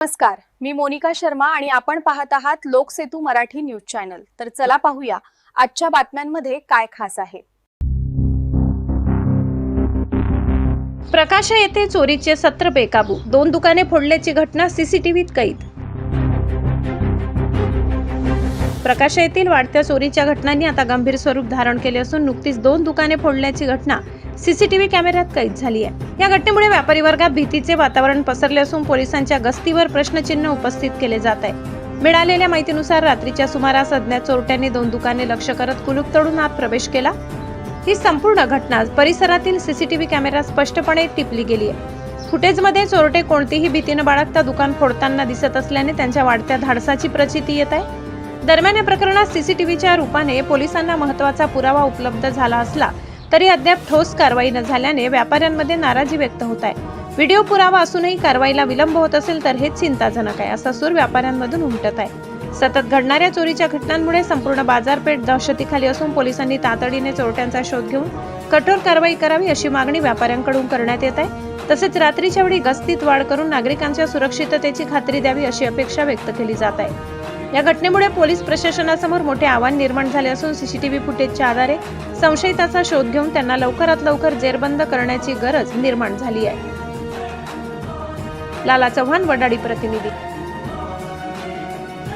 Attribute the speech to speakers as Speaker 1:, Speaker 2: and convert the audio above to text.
Speaker 1: नमस्कार, मी मोनिका शर्मा आणि आपण पाहत आहात लोकसेतू मराठी न्यूज चॅनल। तर चला पाहूया आजच्या बातम्यांमध्ये काय खास आहे।
Speaker 2: प्रकाशा येथे चोरीचे सत्र बेकाबू, 2 दुकाने फोडल्याची घटना सीसीटीव्हीत कैद। प्रकाशा येथील वाढत्या चोरीच्या घटनांनी आता गंभीर स्वरूप धारण केले असून नुकतीच 2 दुकाने फोडल्याची घटना सीसीटीव्ही कॅमेऱ्यात कैद झाली आहे। या घटनेमुळे व्यापारी वर्गात भीतीचे वातावरण पसरले असून पोलिसांच्या गस्तीवर प्रश्नचिन्ह उपस्थित केले जात आहे। मिळालेल्या माहितीनुसार रात्रीच्या सुमारास अज्ञात चोरट्यांनी 2 दुकाने लक्ष्य करत कुलूप तोडून आत प्रवेश केला। ही संपूर्ण घटना परिसरातील सीसीटीव्ही कॅमेऱ्यात स्पष्टपणे टिपली गेली आहे। फुटेजमध्ये चोरटे कोणतीही भीती न बाळगता दुकान फोडताना दिसत असल्याने त्यांच्या वाढत्या धाडसाची प्रचिती येत आहे। दरम्यान या प्रकरणात सीसीटीव्हीच्या रूपाने पोलिसांना महत्त्वाचा पुरावा उपलब्ध झाला असला तरी अद्याप ठोस कारवाई न झाल्याने व्यापाऱ्यांमध्ये नाराजी व्यक्त होत आहे। व्हिडिओ पुरावा असूनही कारवाईला विलंब होत असेल तर हे चिंताजनक आहे, असा सूर व्यापाऱ्यांमधून उमटत आहे। सतत घडणाऱ्या चोरीच्या घटनांमुळे संपूर्ण बाजारपेठ दहशतीखाली असून पोलिसांनी तातडीने चोरट्यांचा शोध घेऊन कठोर कारवाई करावी अशी मागणी व्यापाऱ्यांकडून करण्यात येत आहे। तसेच रात्रीच्या वेळी गस्तीत वाढ करून नागरिकांच्या सुरक्षिततेची खात्री द्यावी अशी अपेक्षा व्यक्त केली जात आहे। या घटनेमुळे पोलीस प्रशासनासमोर मोठे आव्हान निर्माण झाले असून सीसीटीव्ही फुटेजच्या आधारे संशयिताचा शोध घेऊन त्यांना लवकरात लवकर जेरबंद करण्याची गरज निर्माण झाली आहे। लाला चव्हाण, वडाळी प्रतिनिधी।